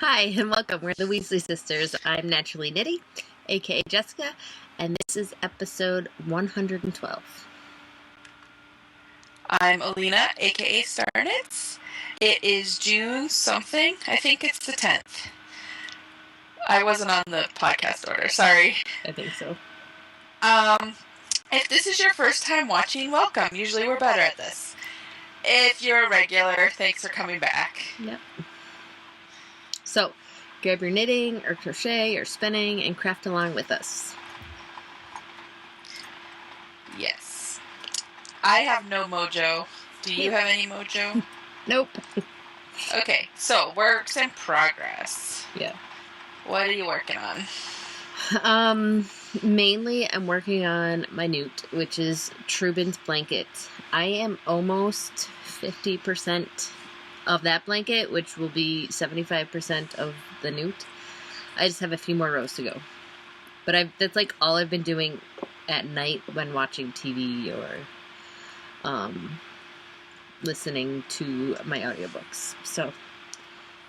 Hi and welcome. We're the Weasley sisters. I'm Naturally Nitty, aka Jessica, and this is episode 112. I'm Allena, aka Starnits. It is June something. I think it's the 10th. I wasn't on the podcast order, sorry. I think so. If this is your first time watching, welcome. Usually we're better at this. If you're a regular, thanks for coming back. Yep. So, grab your knitting or crochet or spinning and craft along with us. Yes. I have no mojo. Do you have any mojo? Nope. Okay, so works in progress. Yeah. What are you working on? Mainly I'm working on my newt, which is Trubin's blanket. I am almost 50% of that blanket, which will be 75% of the newt. I just have a few more rows to go. But that's like all I've been doing at night when watching TV or listening to my audiobooks. So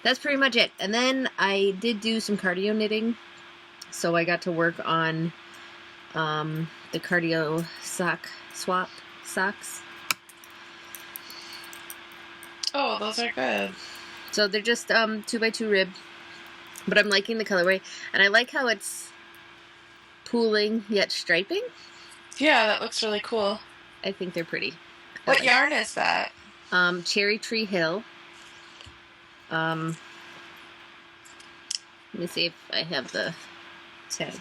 that's pretty much it. And then I did do some cardio knitting. So I got to work on the cardio swap socks. Oh, those are good. So they're just 2x2 rib, but I'm liking the colorway, and I like how it's pooling yet striping. Yeah, that looks really cool. I think they're pretty. What yarn is that? Cherry Tree Hill. Let me see if I have the tag.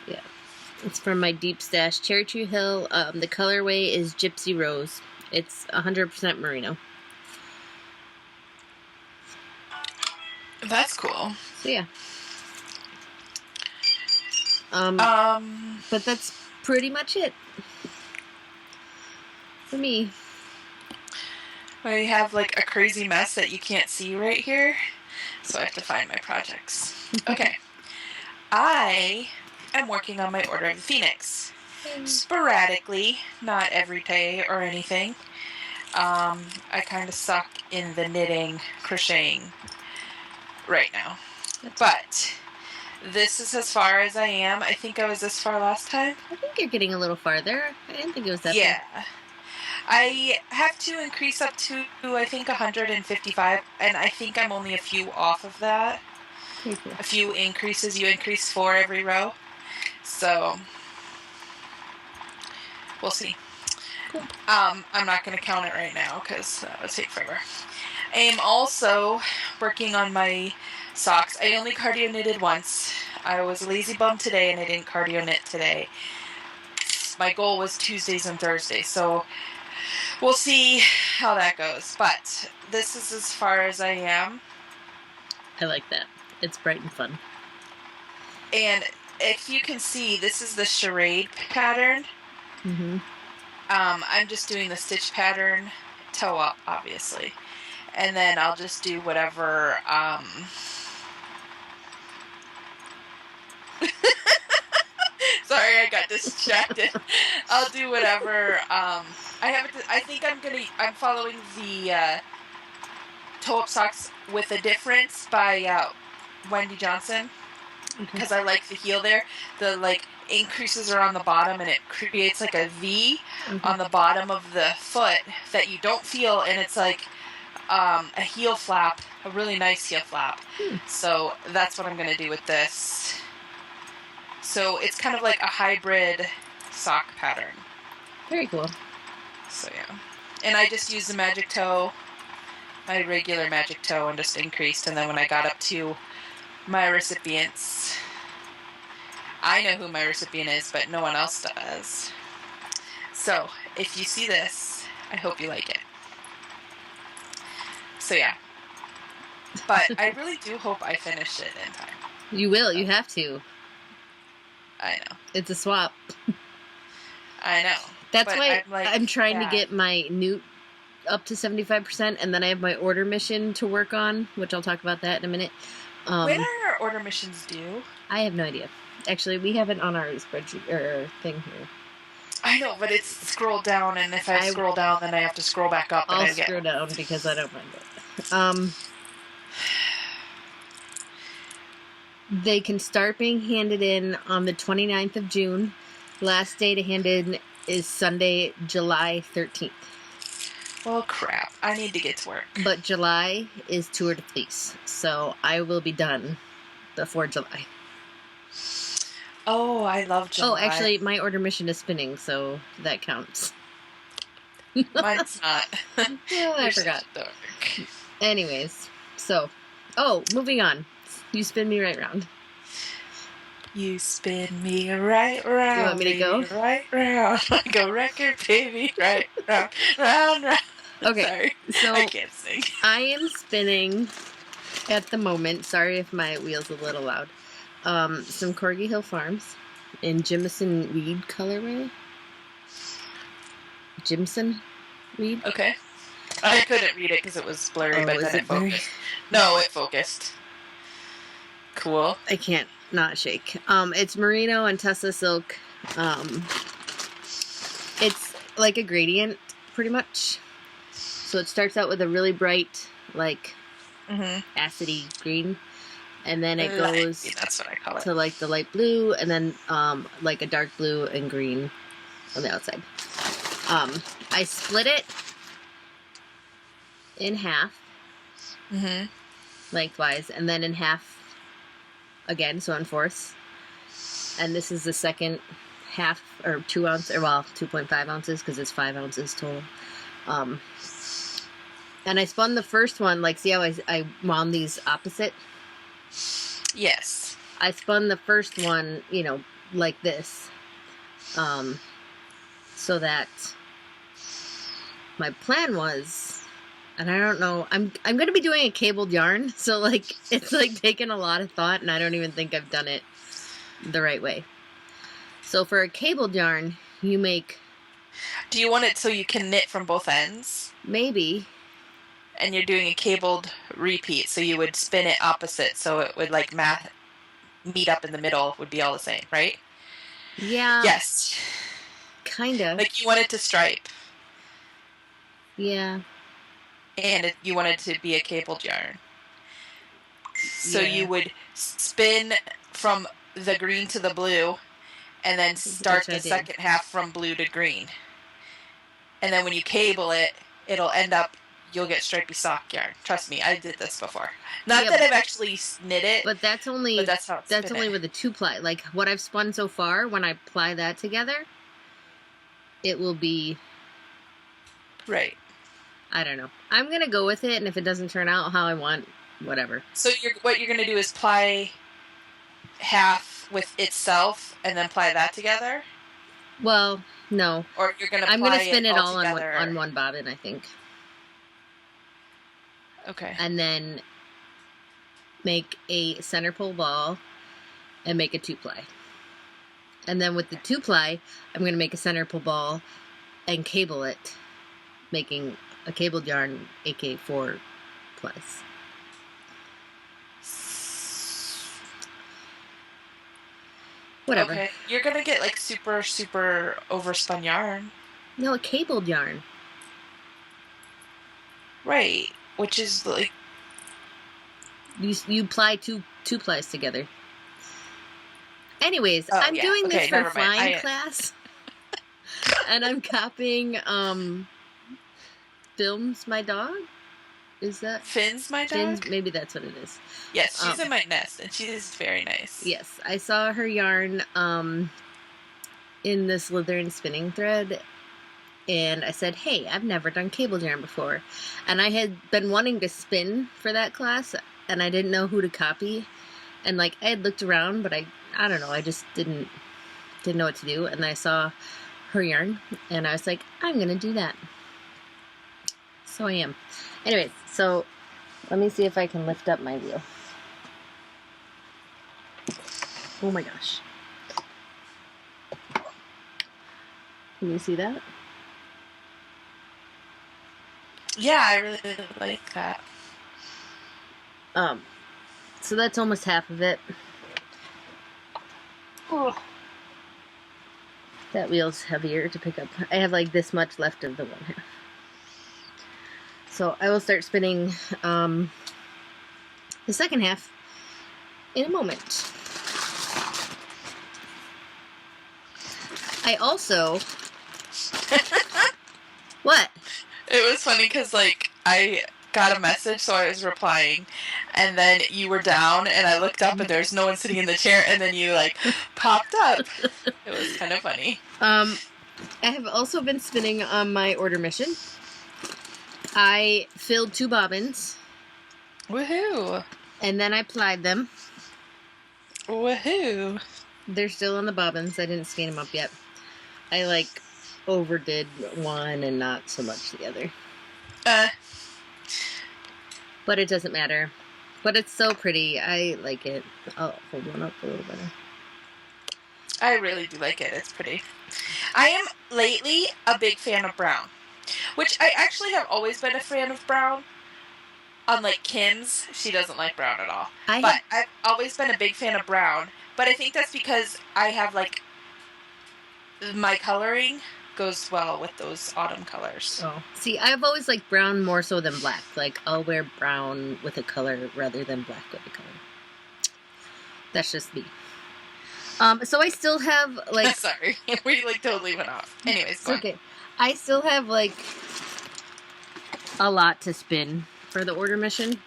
Yeah. It's from my Deep Stash Cherry Tree Hill. The colorway is Gypsy Rose. It's 100% merino. That's cool. So yeah. But that's pretty much it for me. I have like a crazy mess that you can't see right here, so I have to find my projects. Okay. I am working on my Order of the Phoenix. Sporadically, not every day or anything. I kind of suck in the knitting, crocheting right now. But this is as far as I am. I think I was this far last time. I think you're getting a little farther. I didn't think it was that Yeah. I have to increase up to, I think, 155, and I think I'm only a few off of that. Pretty cool. A few increases. You increase 4 every row. So, we'll see. Cool. I'm not going to count it right now because that would take forever. I am also working on my socks. I only cardio knitted once. I was a lazy bum today and I didn't cardio knit today. My goal was Tuesdays and Thursdays, so we'll see how that goes. But this is as far as I am. I like that. It's bright and fun. And if you can see, this is the charade pattern. Mm-hmm. I'm just doing the stitch pattern, toe up, obviously. And then I'll just do whatever, sorry, I got distracted. I'll do whatever, I think I'm following the, toe up socks with a difference by, Wendy Johnson. Because I like the heel there. The, like, increases are on the bottom and it creates, like, a V on the bottom of the foot that you don't feel, and it's, like, a heel flap, a really nice heel flap. So that's what I'm going to do with this. So it's kind of like a hybrid sock pattern. Very cool. So yeah. And I just used the magic toe, my regular magic toe, and just increased. And then when I got up to my recipients, I know who my recipient is, but no one else does. So if you see this, I hope you like it. So yeah. But I really do hope I finish it in time. You will. You have to. I know. It's a swap. I know. That's but why I'm trying to get my newt up to 75%, and then I have my order mission to work on, which I'll talk about that in a minute. When are our order missions due? I have no idea. Actually, we have it on our spreadsheet or thing here. I know, but it's scrolled down, and if I scroll down, then I have to scroll back up. I'll and I get... scroll down because I don't mind it. They can start being handed in on the 29th of June. Last day to hand in is Sunday, July 13th. Well, crap. I need to get to work. But July is tour de fleece, so I will be done before July. Oh, I love July. Oh, actually, my order mission is spinning, so that counts. Mine's not. Oh, I forgot. Anyways, so... Oh, moving on. You spin me right round. You spin me right round. You want me to go? Right round. Like a record, baby. Right round. Round, round. Okay, Sorry. so I can't sing. I am spinning at the moment. Sorry if my wheel's a little loud. Some Corgi Hill Farms in Jimson Weed colorway. Jimson Weed? Okay. I couldn't read it because it was blurry, but then it focused. No, it focused. Cool. I can't not shake. It's merino and Tessa silk. It's like a gradient, pretty much. So it starts out with a really bright, like, acidy green. And then it goes that's what I call it. to, like, the light blue, and then, like, a dark blue and green on the outside. I split it in half, lengthwise, and then in half again, so in fourths. And this is the second half, or 2 ounce, or well, 2.5 ounces, because it's 5 ounces total. And I spun the first one, like, see how I wound these opposite? Yes. I spun the first one, you know, like this, so that my plan was, and I don't know, I'm going to be doing a cabled yarn, so, like, it's, like, taken a lot of thought, and I don't even think I've done it the right way. So for a cabled yarn, you make... Do you want it so you can knit from both ends? Maybe. And you're doing a cabled repeat, so you would spin it opposite, so it would, like, meet up in the middle, would be all the same, right? Yeah. Yes. Kinda. Like, you want it to stripe. Yeah. And you want it to be a cabled yarn. So you would spin from the green to the blue, and then start the second half from blue to green. And then when you cable it, it'll end up, you'll get stripy sock yarn. Trust me, I did this before. Not that I've actually knit it, but that's only, but that's how it's that's only with a 2-ply. Like, what I've spun so far, when I ply that together, it will be... Right. I don't know. I'm going to go with it, and if it doesn't turn out how I want, whatever. So what you're going to do is ply half with itself, and then ply that together? Well, no. Or you're going to I'm going to spin it all on one bobbin, I think. Okay. And then make a center pole ball and make a 2-ply. And then with the 2-ply, I'm going to make a center pole ball and cable it, making a cabled yarn, aka 4 plies. Whatever. Okay. You're going to get, like, super, super overspun yarn. No, a cabled yarn. Right. Which is, like... You ply two plies together. Anyways, I'm doing this for flying class. And I'm copying, Films My Dog? Is that... Finn's My Dog? Finn's, maybe that's what it is. Yes, she's in my nest, and she is very nice. Yes, I saw her yarn, in the Slytherin spinning thread, and I said, hey, I've never done cabled yarn before. And I had been wanting to spin for that class, and I didn't know who to copy. And, like, I had looked around, but I don't know, I just didn't know what to do. And I saw her yarn, and I was like, I'm going to do that. So I am. Anyways, so let me see if I can lift up my wheel. Oh my gosh. Can you see that? Yeah, I really like that. So that's almost half of it. Oh. That wheel's heavier to pick up. I have like this much left of the one half. So I will start spinning the second half in a moment. I also... What? It was funny because, like, I got a message, so I was replying, and then you were down, and I looked up, and there's no one sitting in the chair, and then you, like, popped up. It was kind of funny. I have also been spinning on my order mission. I filled 2 bobbins. Woohoo! And then I plied them. Woohoo! They're still on the bobbins. I didn't skein them up yet. I, like, overdid one and not so much the other. But it doesn't matter. But it's so pretty. I like it. I'll hold one up a little better. I really do like it. It's pretty. I am lately a big fan of brown, which I actually have always been a fan of brown. Unlike Kim's, she doesn't like brown at all. But I've always been a big fan of brown. But I think that's because I have, like, my coloring goes well with those autumn colors. Oh. See, I've always liked brown more so than black. Like, I'll wear brown with a color rather than black with a color. That's just me. So I still have, like... Sorry. We, like, totally went off. Anyways, go on. Okay. I still have, like, a lot to spin for the order mission.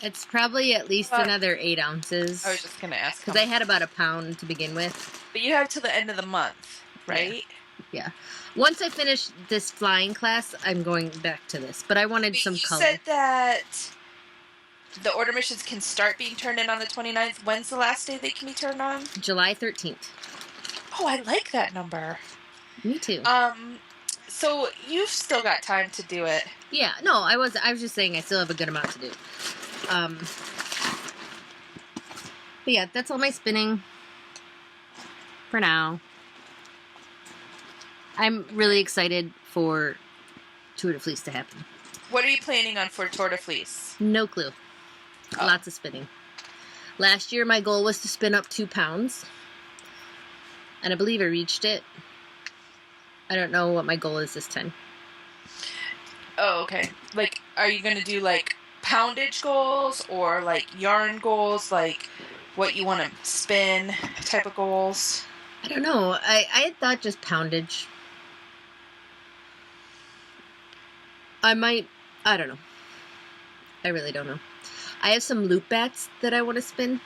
It's probably at least another 8 ounces. I was just going to ask. Because I had about a pound to begin with. But you have to the end of the month, right? Yeah. Once I finish this flying class, I'm going back to this. But I wanted some color. You said that the order missions can start being turned in on the 29th. When's the last day they can be turned on? July 13th. Oh, I like that number. Me too. So you've still got time to do it. Yeah, no, I was just saying I still have a good amount to do. But yeah, that's all my spinning for now. I'm really excited for Tour de Fleece to happen. What are you planning on for Tour de Fleece? No clue. Oh. Lots of spinning. Last year my goal was to spin up 2 pounds. And I believe I reached it. I don't know what my goal is this time. Oh, okay. Like, are you going to do, like, poundage goals or, like, yarn goals? Like, what you want to spin type of goals? I don't know. I had thought just poundage. I don't know. I really don't know. I have some loop bats that I want to spin.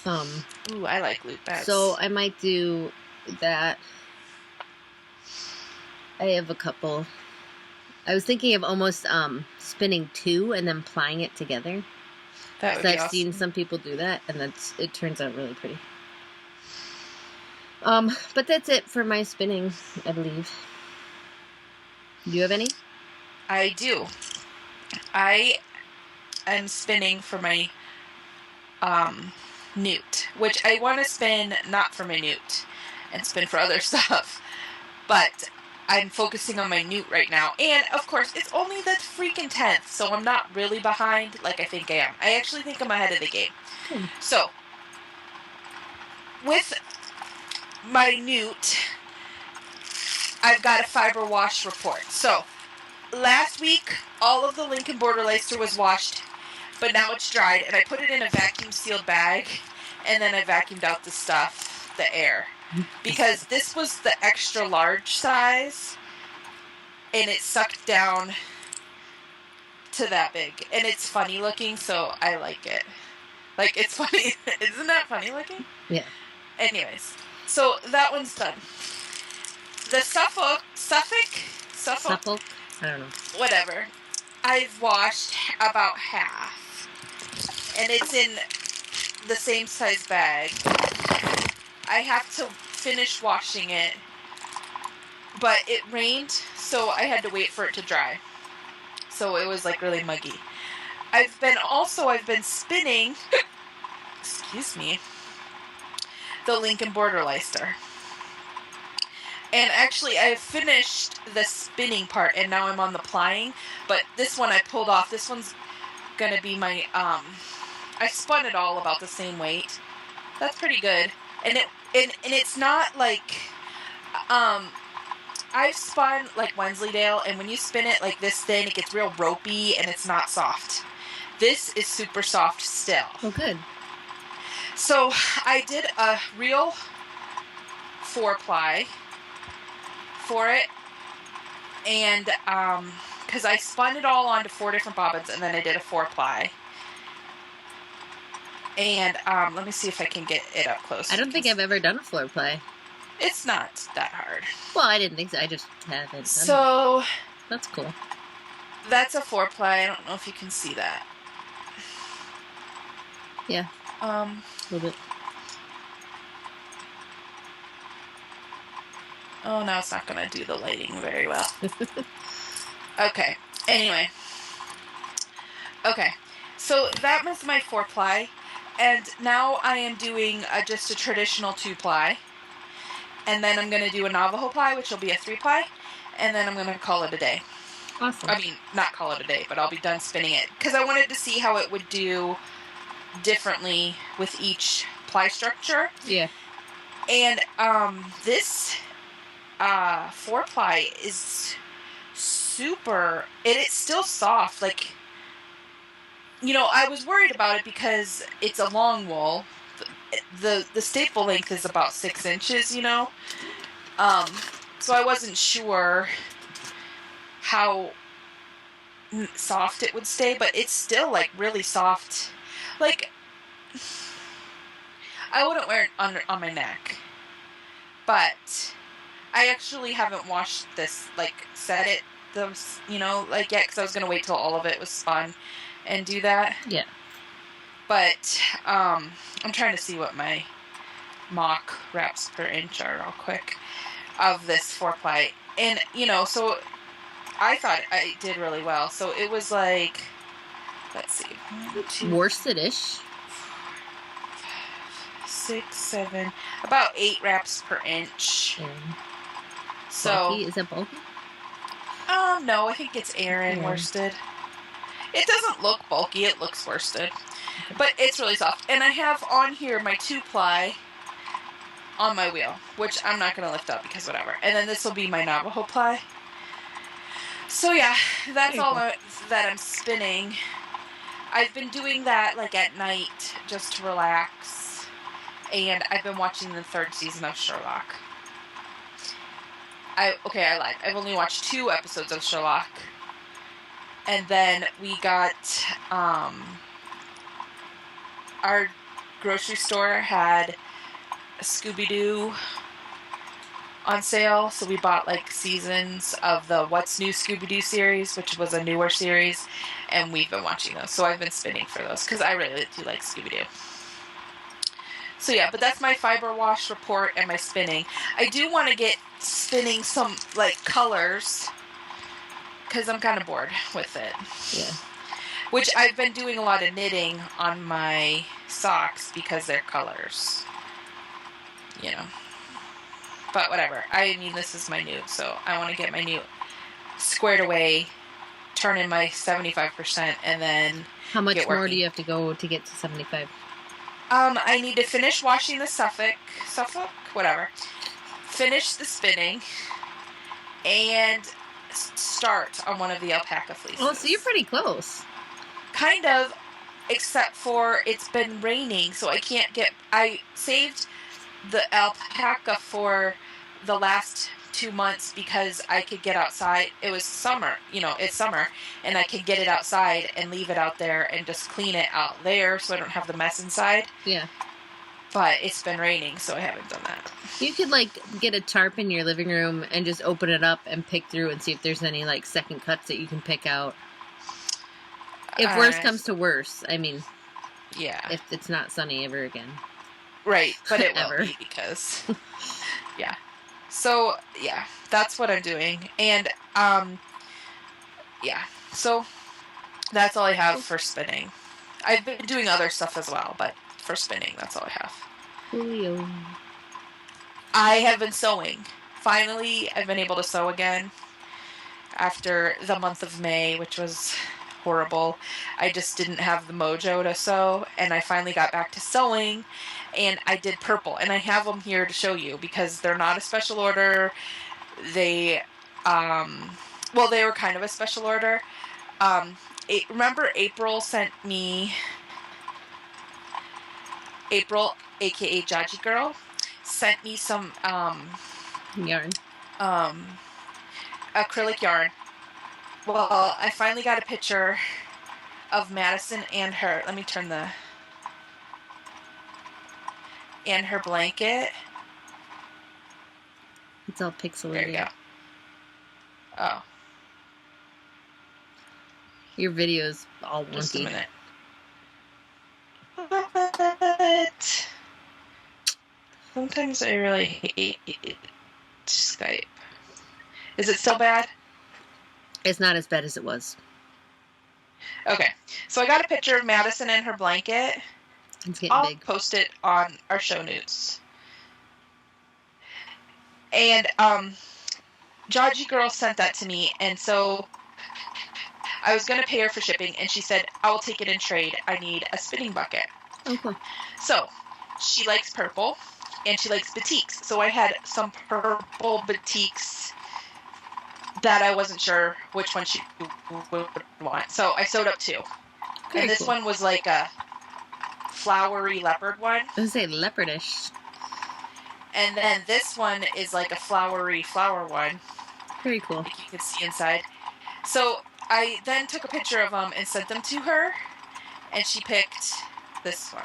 Ooh, I like loop bats. So I might do that. I have a couple. I was thinking of almost spinning 2 and then plying it together. That would be awesome. I've seen some people do that, and it turns out really pretty. But that's it for my spinning, I believe. Do you have any? I do. I am spinning for my newt, which I want to spin not for my newt and spin for other stuff, but I'm focusing on my newt right now. And, of course, it's only the freaking 10th, so I'm not really behind like I think I am. I actually think I'm ahead of the game. So, with my newt, I've got a fiber wash report. So, last week, all of the Lincoln Border Leicester was washed, but now it's dried, and I put it in a vacuum-sealed bag, and then I vacuumed out the stuff, the air. Because this was the extra large size, and it sucked down to that big. And it's funny looking, so I like it. Like, it's funny. Isn't that funny looking? Yeah. Anyways, so that one's done. The Suffolk? I don't know. Whatever. I've washed about half. And it's in the same size bag. I have to finish washing it, but it rained, so I had to wait for it to dry. So it was like really muggy. I've been spinning, excuse me, the Lincoln Border Leicester. And actually I finished the spinning part and now I'm on the plying, but this one I pulled off. This one's gonna be my, I spun it all about the same weight. That's pretty good. And it's not like, I've spun like Wensleydale, and when you spin it like this thin, it gets real ropey and it's not soft. This is super soft still. Oh, good. So I did a real 4-ply for it, and because I spun it all onto 4 different bobbins, and then I did a 4-ply. And let me see if I can get it up close. I don't think I've ever done a 4-ply. It's not that hard. Well, I didn't think so. I just haven't done it. So That's cool. that's a 4-ply. I don't know if you can see that. Yeah. A little bit. Oh, now it's not going to do the lighting very well. Okay. Anyway. Okay. So that was my 4-ply. And now I am doing just a traditional 2-ply. And then I'm going to do a Navajo ply, which will be a 3-ply. And then I'm going to call it a day. Awesome. I mean, not call it a day, but I'll be done spinning it. Because I wanted to see how it would do differently with each ply structure. Yeah. And this 4-ply is super, and it's still soft. Like, you know, I was worried about it because it's a long wool. The staple length is about 6 inches, you know. So I wasn't sure how soft it would stay, but it's still like really soft. Like, I wouldn't wear it on my neck, but I actually haven't washed this, like, set it, those, you know, like, yet, because I was going to wait till all of it was spun and do that. Yeah. But, I'm trying to see what my mock wraps per inch are real quick of this 4-ply. And, you know, so I thought I did really well. So it was like, let's see. 1, 2, Worsted-ish. 6, 7, about 8 wraps per inch. And So bulky? Is that bulky? no, I think it's Aran worsted. It doesn't look bulky, it looks worsted. But it's really soft. And I have on here my 2-ply on my wheel, which I'm not going to lift up because whatever. And then this will be my Navajo ply. So yeah, that's all that I'm spinning. I've been doing that like at night just to relax. And I've been watching the 3rd season of Sherlock. I lied. I've only watched 2 episodes of Sherlock. And then we got, our grocery store had a Scooby-Doo on sale, so we bought like seasons of the What's New Scooby-Doo series, which was a newer series, and we've been watching those. So I've been spinning for those, because I really do like Scooby-Doo. So yeah, but that's my fiber wash report and my spinning. I do want to get spinning some, like, colors, because I'm kind of bored with it. Yeah. Which I've been doing a lot of knitting on my socks because they're colors. You know. But whatever. I mean, this is my newt, so I want to get my newt squared away, turn in my 75%, and then How much more do you have to go to get to 75? I need to finish washing the Suffolk, whatever. Finish the spinning, and start on one of the alpaca fleeces. Well, so you're pretty close. Kind of, except for it's been raining, so I saved the alpaca for the last 2 months because I could get outside. It was summer, you know, it's summer, and I could get it outside and leave it out there and just clean it out there so I don't have the mess inside. Yeah. But it's been raining, so I haven't done that. You could, like, get a tarp in your living room and just open it up and pick through and see if there's any, like, second cuts that you can pick out. If worse comes to worse, I mean, yeah, if it's not sunny ever again. Right, but it Ever. will be because, yeah. So, yeah, that's what I'm doing. And, yeah, so that's all I have for spinning. I've been doing other stuff as well, but for spinning, that's all I have. Julio. I have been sewing. Finally, I've been able to sew again after the month of May, which was horrible. I just didn't have the mojo to sew, and I finally got back to sewing, and I did purple, and I have them here to show you because they're not a special order. They, well, they were kind of a special order. Remember April sent me, April, aka Jaji Girl, sent me some Yarn. acrylic yarn. Well, I finally got a picture of Madison and her. Let me turn and her blanket. It's all pixelated. There you go. Oh. Your video's all wonky. Just a minute. What? Sometimes I really hate Skype. Is it still bad? It's not as bad as it was. Okay. So I got a picture of Madison and her blanket. It's getting I'll big. post it on our show notes. And Jaji Girl sent that to me, and so I was going to pay her for shipping, and she said, I will take it in trade. I need a spinning bucket. Okay. So she likes purple, and she likes batiks. So I had some purple batiks that I wasn't sure which one she would want. So I sewed up two. Very and this cool. one was like a flowery leopard one. I was going to say leopardish. And then this one is like a flowery flower one. Very cool. Like you can see inside. So I then took a picture of them and sent them to her, and she picked this one.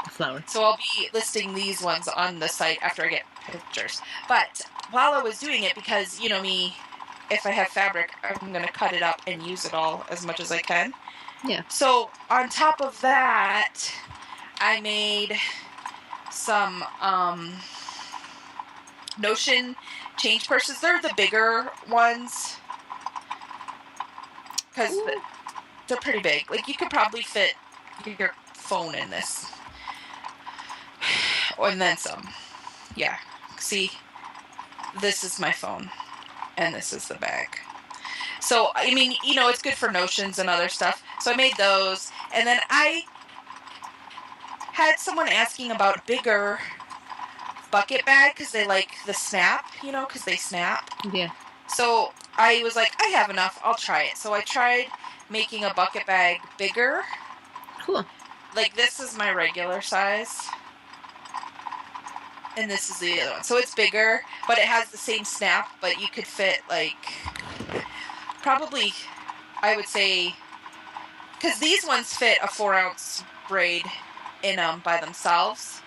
The flower. So I'll be listing these ones on the site after I get pictures. But while I was doing it, because, you know me, if I have fabric, I'm going to cut it up and use it all as much as I can. Yeah. So on top of that, I made some Notion change purses. They're the bigger ones because they're pretty big. Like, you could probably fit your phone in this. And then some. Yeah. See, this is my phone, and this is the bag. So, I mean, you know, it's good for notions and other stuff. So I made those, and then I had someone asking about bigger bucket bag because they like the snap, you know, because they snap. Yeah. So I was like, I have enough. I'll try it. So I tried making a bucket bag bigger. Cool. Like, this is my regular size. And this is the other one. So it's bigger, but it has the same snap, but you could fit, like, probably, I would say, because these ones fit a 4-ounce braid in them by themselves.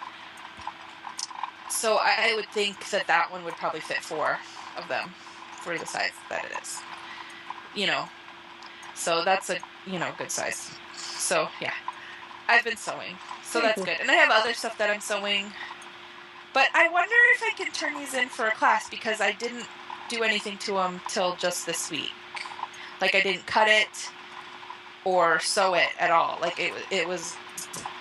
So I would think that that one would probably fit 4 of them for the size that it is. You know, so that's a, you know, good size. So, yeah, I've been sewing. So Very that's cool. good. And I have other stuff that I'm sewing. But I wonder if I can turn these in for a class because I didn't do anything to them till just this week. Like, I didn't cut it or sew it at all. Like, it was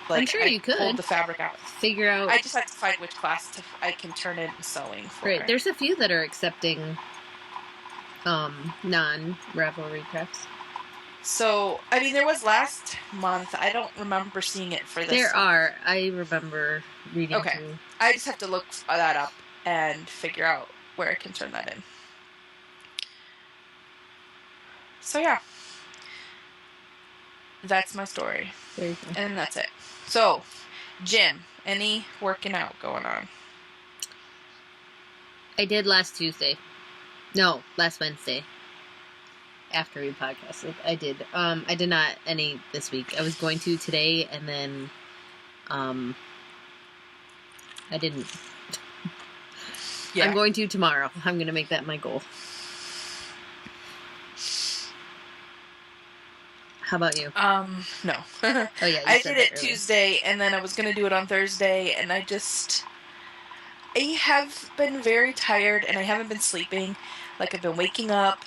like, I'm sure you could pulled the fabric out. figure out. I just have to find which class I can turn in sewing for. Right. There's a few that are accepting non-Ravelry crafts. So, I mean, there was last month. I don't remember seeing it for this. There are. I remember reading Okay. through. I just have to look that up and figure out where I can turn that in. So, yeah. That's my story. Very cool. And that's it. So, gym. Any working out going on? I did last Tuesday. No, last Wednesday. After we podcasted, I did. I did not any this week. I was going to today, and then, I didn't. Yeah. I'm going to tomorrow. I'm going to make that my goal. How about you? No. Oh yeah, I did it Tuesday, and then I was going to do it on Thursday, and I have been very tired, and I haven't been sleeping. Like, I've been waking up,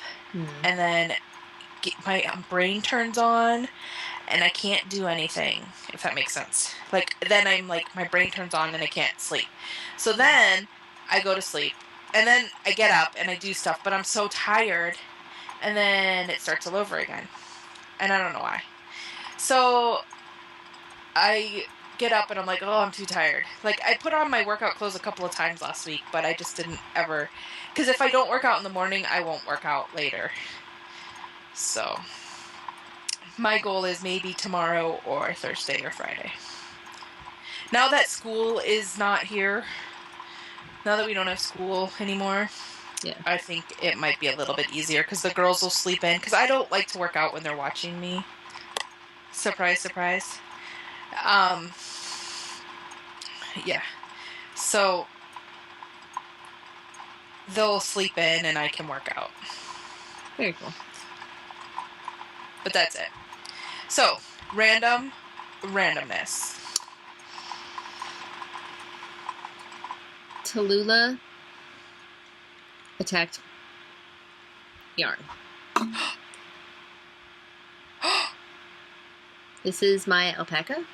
and then my brain turns on, and I can't do anything, if that makes sense. Like, then I'm like, my brain turns on, and I can't sleep. So then I go to sleep, and then I get up, and I do stuff, but I'm so tired, and then it starts all over again. and I don't know why. So I get up and I'm like, oh, I'm too tired. Like, I put on my workout clothes a couple of times last week, but I just didn't ever, because if I don't work out in the morning, I won't work out later. So my goal is maybe tomorrow or Thursday or Friday. Now that school is not here, now that we don't have school anymore, Yeah. I think it might be a little bit easier because the girls will sleep in, because I don't like to work out when they're watching me. Surprise, surprise. Yeah. So they'll sleep in and I can work out. Very cool. But that's it. So, randomness. Tallulah attacked yarn. This is my alpaca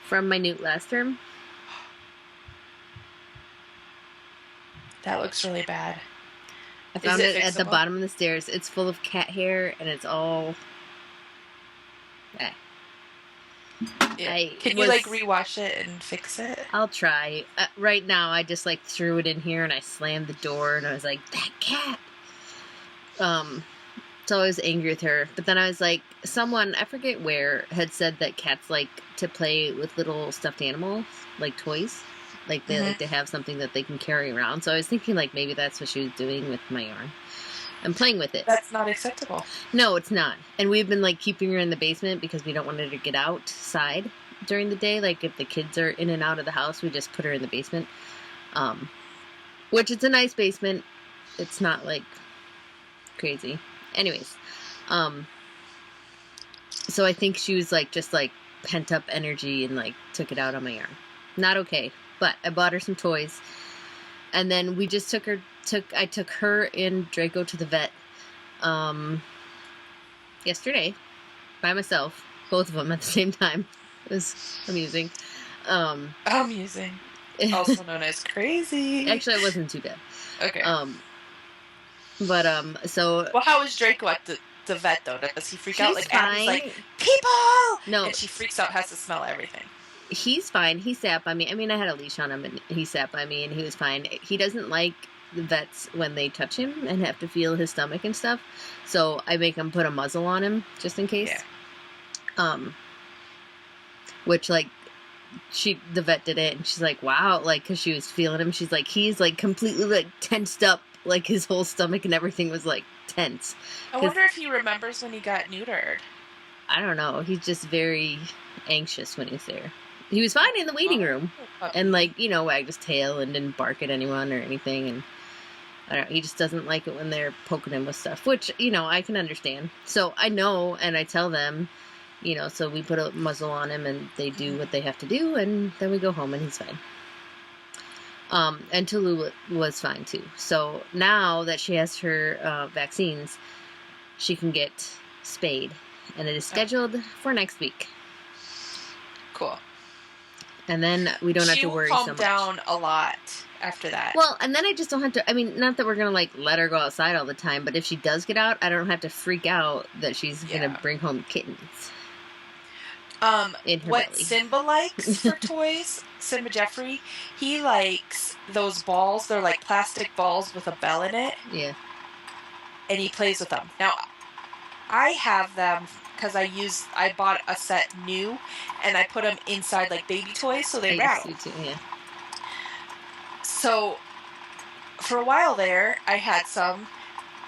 from my newt last term. That looks really bad. I found it at the bottom of the stairs. It's full of cat hair and it's all... Yeah. Can you like rewash it and fix it? I'll try. Right now I just like threw it in here and I slammed the door and I was like, that cat! So I was angry with her. But then I was like, someone, I forget where, had said that cats like to play with little stuffed animals, like toys. Like they like to have something that they can carry around. So I was thinking like maybe that's what she was doing with my yarn. I'm playing with it. That's not acceptable. No, it's not. And we've been like keeping her in the basement because we don't want her to get outside during the day. Like if the kids are in and out of the house, we just put her in the basement. Which it's a nice basement. It's not like crazy. Anyways, so I think she was like just like pent up energy and like took it out on my yarn. Not okay. But I bought her some toys. And then we just I took her and Draco to the vet yesterday by myself, both of them at the same time. It was amusing. Amusing. Also known as crazy. Actually, it wasn't too bad. Okay. So... Well, how is Draco at the vet, though? Does he freak out? Like, fine. Abby's like, people! No. And she freaks out, has to smell everything. He's fine. He sat by me. I mean, I had a leash on him, and he sat by me, and he was fine. He doesn't like the vets when they touch him and have to feel his stomach and stuff. So I make him put a muzzle on him, just in case. Yeah. Which, like, the vet did it, and she's like, wow, like, because she was feeling him. She's like, he's, like, completely, like, tensed up. Like, his whole stomach and everything was, like, tense. I wonder if he remembers when he got neutered. I don't know. He's just very anxious when he's there. He was fine in the waiting room. And, like, you know, wagged his tail and didn't bark at anyone or anything. And, I don't know, he just doesn't like it when they're poking him with stuff. Which, you know, I can understand. So, I know, and I tell them, you know, so we put a muzzle on him and they do what they have to do. And then we go home and he's fine. And Tallulah was fine, too. So, now that she has her vaccines, she can get spayed. And it is scheduled for next week. Cool. And then we don't have to worry so much. She will calm down a lot after that. Well, and then I just don't have to... I mean, not that we're going to, like, let her go outside all the time, but if she does get out, I don't have to freak out that she's going to bring home kittens. In her what belly. Simba likes for toys, Simba Jeffrey, he likes those balls. They're like plastic balls with a bell in it. Yeah. And he plays with them. Now, I have them... because I bought a set new, and I put them inside like baby toys, so they rattle. Too, yeah. So, for a while there, I had some,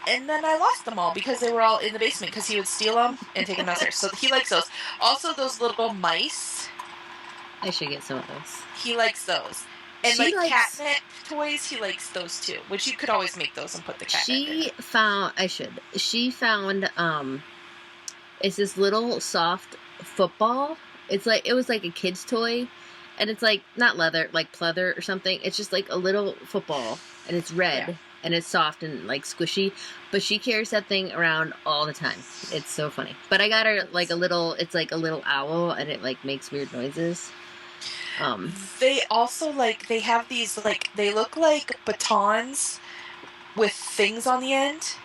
and then I lost them all because they were all in the basement because he would steal them and take them downstairs. So he likes those. Also, those little mice. I should get some of those. He likes those. And catnip toys, he likes those too, which you could always make those and put the catnip in. She found, it's this little soft football. It was like a kid's toy. And it's like, not leather, like pleather or something. It's just like a little football. And it's red. Yeah. And it's soft and like squishy. But she carries that thing around all the time. It's so funny. But I got her like it's like a little owl. And it like makes weird noises. They also they have these they look like batons with things on the end.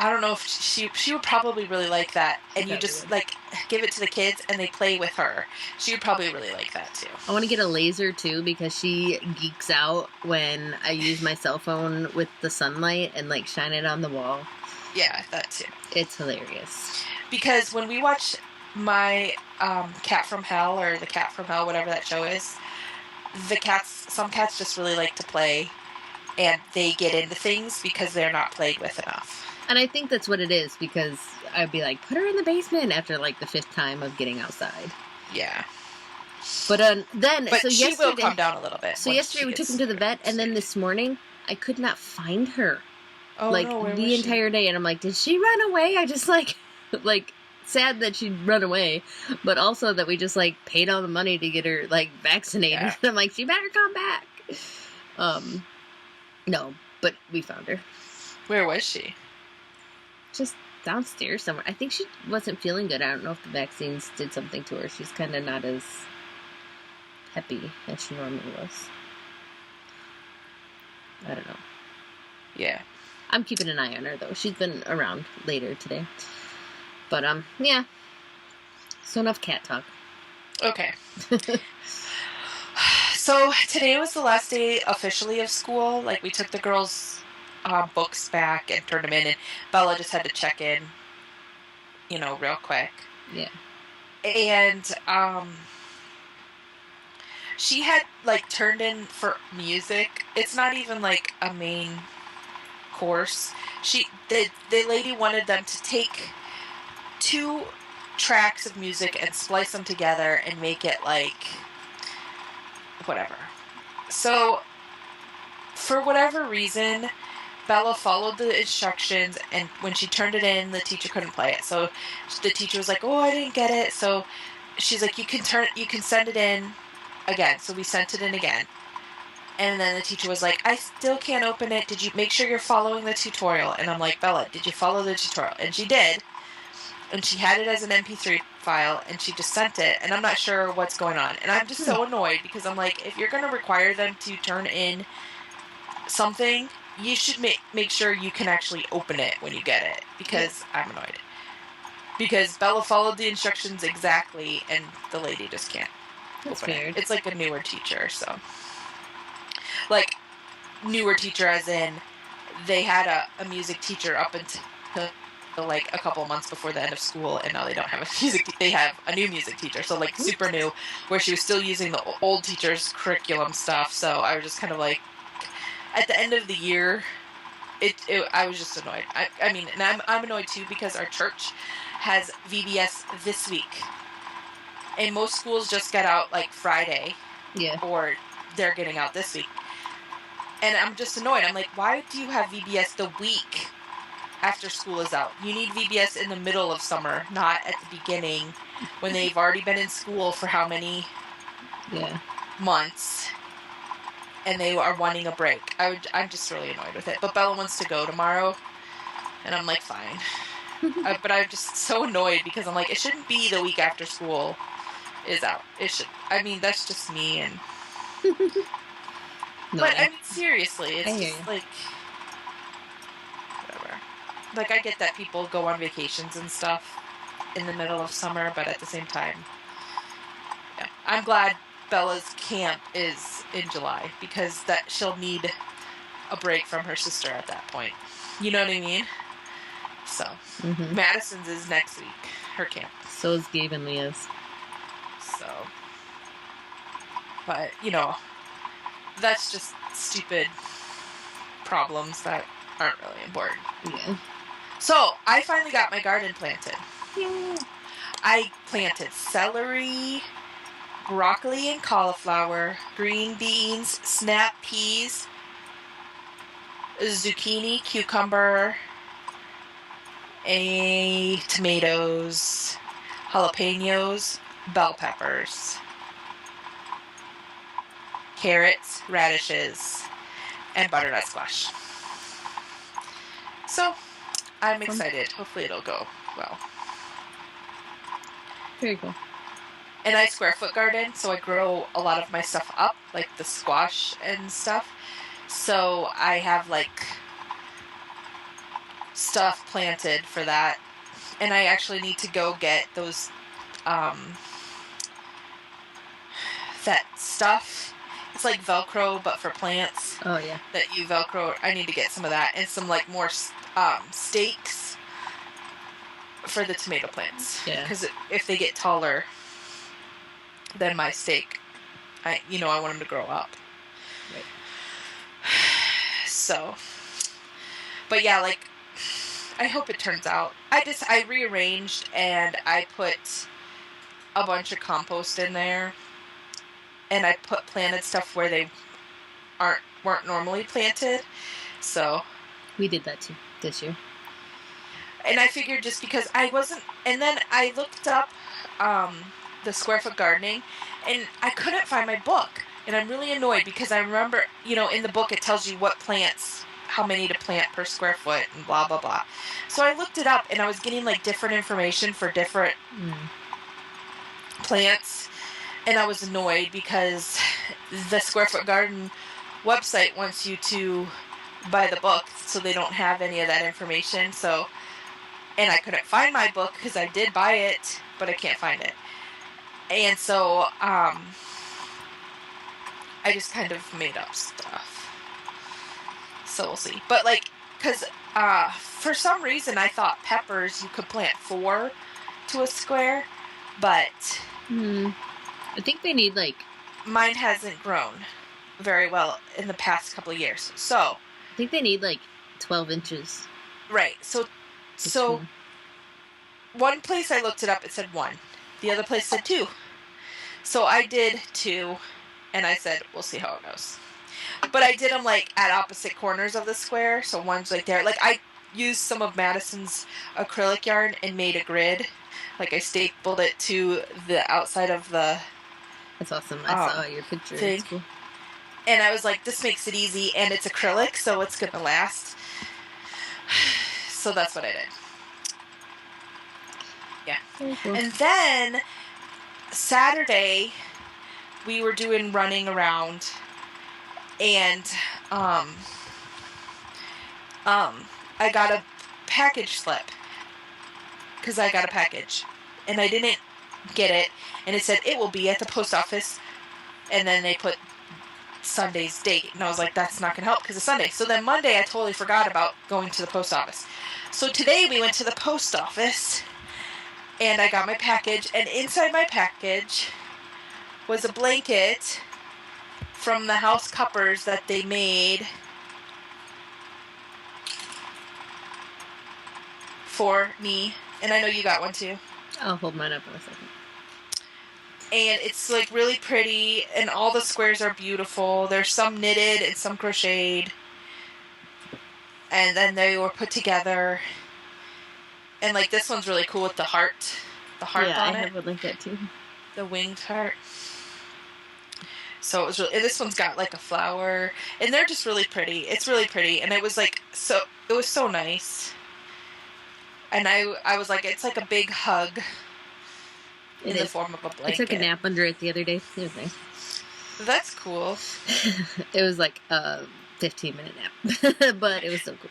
I don't know if she would probably really like that. And you Probably just, would. like, give it to the kids and they play with her. She would probably really like that, too. I want to get a laser, too, because she geeks out when I use my cell phone with the sunlight and, like, shine it on the wall. Yeah, that, too. It's hilarious. Because when we watch my Cat from Hell, or The Cat from Hell, whatever that show is, some cats just really like to play, and they get into things because they're not played with enough. And I think that's what it is, because I'd be like, put her in the basement after, like, the 5th time of getting outside. Yeah. But so she yesterday, will calm down a little bit. So yesterday we took him to the vet, and then this morning I could not find her. Oh, like, no, where the was she? entire day, and I'm like, did she run away? I just like sad that she'd run away, but also that we just like paid all the money to get her like vaccinated. Yeah. I'm like, she better come back. No, but we found her. Where was she? Just downstairs somewhere. I think she wasn't feeling good. I don't know if the vaccines did something to her. She's kind of not as happy as she normally was. I don't know. Yeah. I'm keeping an eye on her, though. She's been around later today. But, yeah. So enough cat talk. Okay. So today was the last day officially of school. Like, we took the girls' books back and turned them in, and Bella just had to check in, real quick. Yeah. And she had, like, turned in for music. It's not even, like, a main course. The lady wanted them to take 2 tracks of music and splice them together and make it, like, whatever. So, for whatever reason, Bella followed the instructions, and when she turned it in, the teacher couldn't play it. So the teacher was like, "Oh, I didn't get it." So she's like, "You can send it in again." So we sent it in again. And then the teacher was like, "I still can't open it. Did you make sure you're following the tutorial?" And I'm like, "Bella, did you follow the tutorial?" And she did. And she had it as an MP3 file, and she just sent it, and I'm not sure what's going on. And I'm just so annoyed, because I'm like, if you're going to require them to turn in something, you should make sure you can actually open it when you get it, because I'm annoyed. Because Bella followed the instructions exactly, and the lady just can't That's open weird. it. It's like a newer teacher, so. Like, newer teacher as in, they had a music teacher up until like a couple months before the end of school, and now they don't have they have a new music teacher, so like super new, where she was still using the old teacher's curriculum stuff. So I was just kind of like, at the end of the year, I was just annoyed. I mean, and I'm annoyed too, because our church has VBS this week, and most schools just get out like Friday, or they're getting out this week, and I'm just annoyed. I'm like, why do you have VBS the week after school is out? You need VBS in the middle of summer, not at the beginning, when they've already been in school for how many months, and they are wanting a break. I'm just really annoyed with it. But Bella wants to go tomorrow, and I'm like, fine. But I'm just so annoyed, because I'm like, it shouldn't be the week after school is out. It should. I mean, that's just me. And No. But I mean, seriously, it's just like, whatever. Like, I get that people go on vacations and stuff in the middle of summer, but at the same time, yeah. I'm glad Bella's camp is in July, because that she'll need a break from her sister at that point. You know what I mean? So, Madison's is next week, her camp. So is Gabe and Leah's. So, but, that's just stupid problems that aren't really important. Yeah. So, I finally got my garden planted. Yeah. I planted celery, broccoli and cauliflower, green beans, snap peas, zucchini, cucumber, tomatoes, jalapenos, bell peppers, carrots, radishes, and butternut squash. So, I'm excited. Hopefully it'll go well. Very cool. And I square foot garden, so I grow a lot of my stuff up, like the squash and stuff. So I have like stuff planted for that. And I actually need to go get those, that stuff. It's like Velcro, but for plants. Oh, yeah. That you Velcro. I need to get some of that. And some, like, more stakes for the tomato plants. Yeah. Because if they get taller than my stake, I want them to grow up. Right. So, but yeah, like, I hope it turns out. I rearranged and I put a bunch of compost in there, and I planted stuff where they weren't normally planted. So we did that too this year. And I figured just because I wasn't, and then I looked up the square foot gardening, and I couldn't find my book. And I'm really annoyed because I remember, in the book it tells you what plants, how many to plant per square foot, and blah, blah, blah. So I looked it up, and I was getting, like, different information for different plants, and I was annoyed because the Square Foot Garden website wants you to buy the book, so they don't have any of that information. So, and I couldn't find my book because I did buy it, but I can't find it. And so, I just kind of made up stuff. So we'll see. But, like, because for some reason I thought peppers you could plant 4 to a square, but I think they need, like, mine hasn't grown very well in the past couple of years. So I think they need, like, 12 inches. Right. So one place I looked it up, it said 1. The other place said 2. So I did 2, and I said, we'll see how it goes. But I did them, like, at opposite corners of the square, so one's right there. Like, I used some of Madison's acrylic yarn and made a grid. Like, I stapled it to the outside of the... That's awesome. I saw your picture. Thing. It's cool. And I was like, this makes it easy, and it's acrylic, so it's going to last. So that's what I did. Yeah. Very cool. And then, Saturday, we were doing running around, and I got a package slip, because I got a package, and I didn't get it, and it said it will be at the post office, and then they put Sunday's date, and I was like, that's not going to help because it's Sunday. So then Monday I totally forgot about going to the post office. So today we went to the post office, and I got my package, and inside my package was a blanket from the house cuppers that they made for me, and I know you got one too. I'll hold mine up in a second. And it's, like, really pretty, and all the squares are beautiful. There's some knitted and some crocheted. And then they were put together. And, like, this one's really cool with the heart. The heart on it. Yeah, I have a link that too. The winged heart. So it was really... And this one's got, like, a flower. And they're just really pretty. It's really pretty. And it was, like, so... It was so nice. And I was like, it's like a big hug. In the form of a blanket. I took a nap under it the other day. It was nice. That's cool. It was like a 15-minute nap. But it was so cool.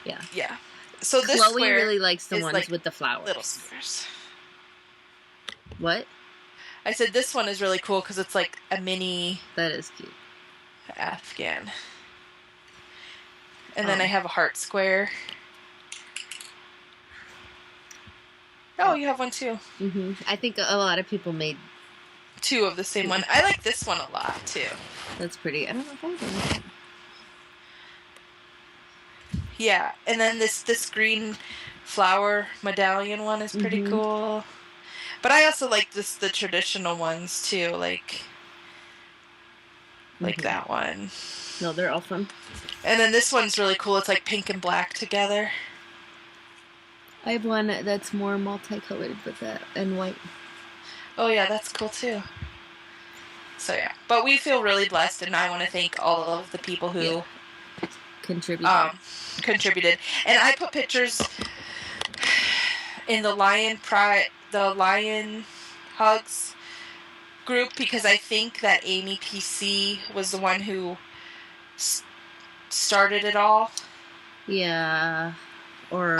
Yeah. Yeah. So this Chloe square really likes the ones like with the flowers. Little squares. What? I said this one is really cool because it's like a mini... That is cute. Afghan. And then I have a heart square. Oh, you have one too. Mm-hmm. I think a lot of people made 2 of the same one. I like this one a lot too. That's pretty. I don't know if I like it. Yeah, and then this green flower medallion one is pretty cool. But I also like the traditional ones too, like that one. No, they're all fun. And then this one's really cool. It's like pink and black together. I have one that's more multicolored and white. Oh yeah, that's cool too. So yeah, but we feel really blessed, and I want to thank all of the people who contributed. And I put pictures in the Lion Hugs group because I think that Amy PC was the one who started it all. Yeah. or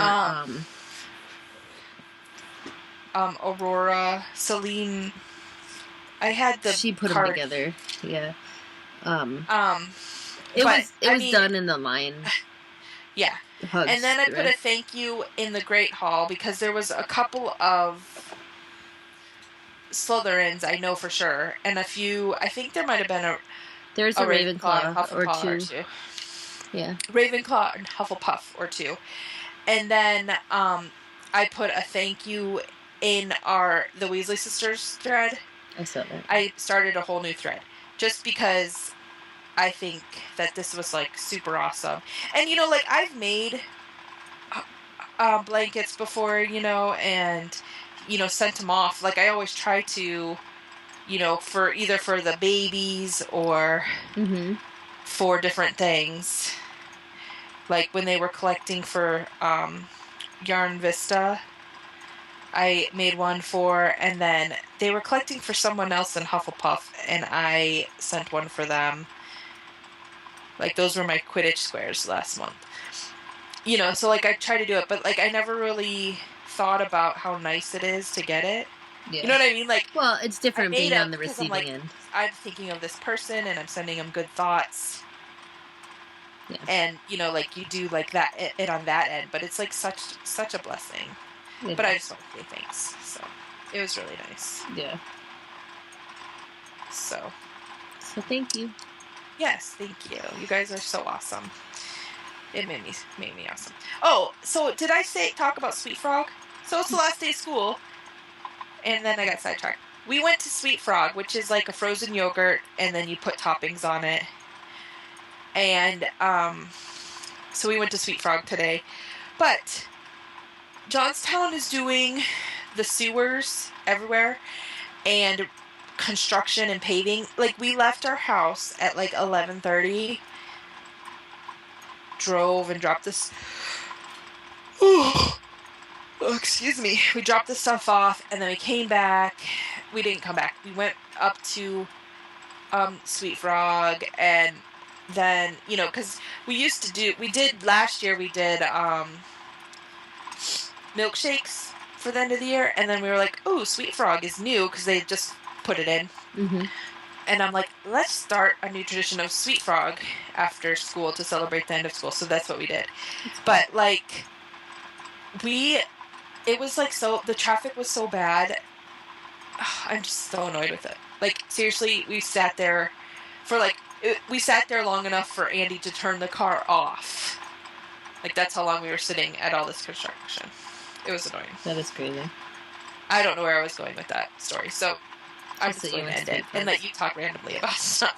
Aurora, Celine. I had the she put card. them together. Yeah. It but, was done in the line. Yeah. Hugs and then I thread. put a thank you in the Great Hall because there was a couple of Slytherins I know for sure, and a few. I think there might have been There's a a Ravenclaw and Hufflepuff or two. Yeah. Ravenclaw and Hufflepuff or two. And then I put a thank you in the Weasley sisters thread. I saw that. I started a whole new thread just because I think that this was like super awesome. And you know, like I've made blankets before, you know, and you know, sent them off. Like I always try to, you know, for either for the babies or for different things. Like when they were collecting for Yarn Vista, I made one for, and then they were collecting for someone else in Hufflepuff, and I sent one for them. Like those were my Quidditch squares last month. You know, so like I try to do it, but like I never really thought about how nice it is to get it. Yeah. You know what I mean? Like, well, it's different being on the receiving end. I'm thinking of this person, and I'm sending them good thoughts. Yeah. And you know, like you do like that it on that end, but it's like such a blessing. But I just want to say thanks. So it was really nice. Yeah. So thank you. Yes, thank you. You guys are so awesome. It made me awesome. Oh, so did I talk about Sweet Frog? So it's the last day of school, and then I got sidetracked. We went to Sweet Frog, which is like a frozen yogurt, and then you put toppings on it. And so we went to Sweet Frog today, but Johnstown is doing the sewers everywhere and construction and paving. Like we left our house at like 11:30, drove and dropped this. Oh, excuse me. We dropped the stuff off, and then we came back. We didn't come back. We went up to Sweet Frog, and then, you know, because we did last year, we did milkshakes for the end of the year, and then we were like, oh, Sweet Frog is new because they just put it in. And I'm like, let's start a new tradition of Sweet Frog after school to celebrate the end of school. So that's what we did. But like it was like, so the traffic was so bad. I'm just so annoyed with it. Like seriously, we sat there long enough for Andy to turn the car off. Like that's how long we were sitting at all this construction. It was annoying. That is crazy. I don't know where I was going with that story. So I'm just going to end it and let you talk randomly about stuff.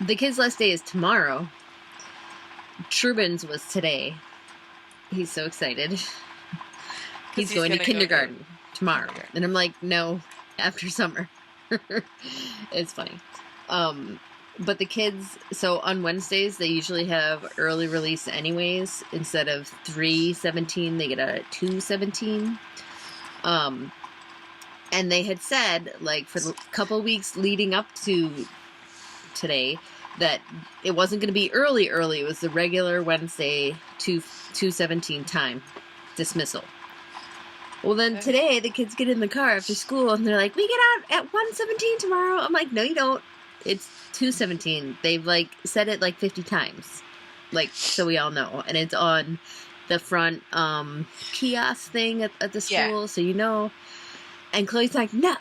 The kids' last day is tomorrow. Trubin's was today. He's so excited. He's going to kindergarten tomorrow. And I'm like, no, after summer. It's funny. But the kids, so on Wednesdays, they usually have early release anyways. Instead of 3:17, they get a 2:17. And they had said, like, for the couple weeks leading up to today, that it wasn't going to be early. It was the regular Wednesday 2:17 time dismissal. Well, then today, the kids get in the car after school, and they're like, we get out at 1:17 tomorrow. I'm like, no, you don't. It's 2:17. They've, like, said it, like, 50 times. Like, so we all know. And it's on the front kiosk thing at the school, so you know. And Chloe's like, nah,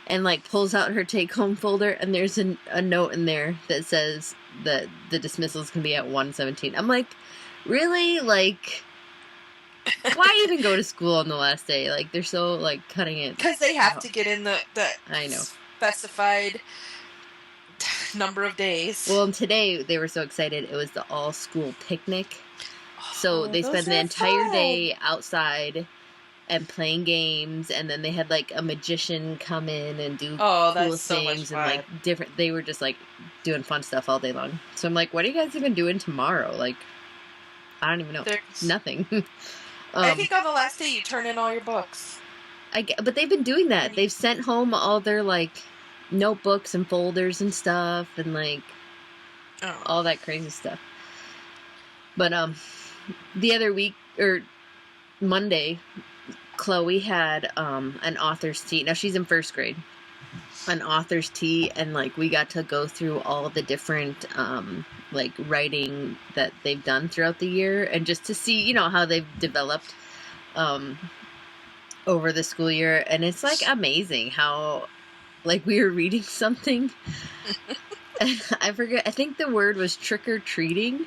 and like pulls out her take-home folder, and there's a note in there that says that the dismissal's can be at 1:17. I'm like, really? Like, why even go to school on the last day? Like, they're so like cutting it because they have to get in the I know specified number of days. Well, and today they were so excited. It was the all-school picnic, so they spent the entire day outside and playing games, and then they had like a magician come in and do cool things, and like different. They were just like doing fun stuff all day long. So I'm like, what are you guys even doing tomorrow? Like, I don't even know. Nothing. I think on the last day you turn in all your books. But they've been doing that. They've sent home all their like notebooks and folders and stuff, and like all that crazy stuff. But the other week, or Monday, Chloe had an author's tea. Now she's in first grade. An author's tea, and like we got to go through all the different like writing that they've done throughout the year, and just to see, you know, how they've developed over the school year. And it's like amazing how, like, we were reading something and I forget, I think the word was trick-or-treating,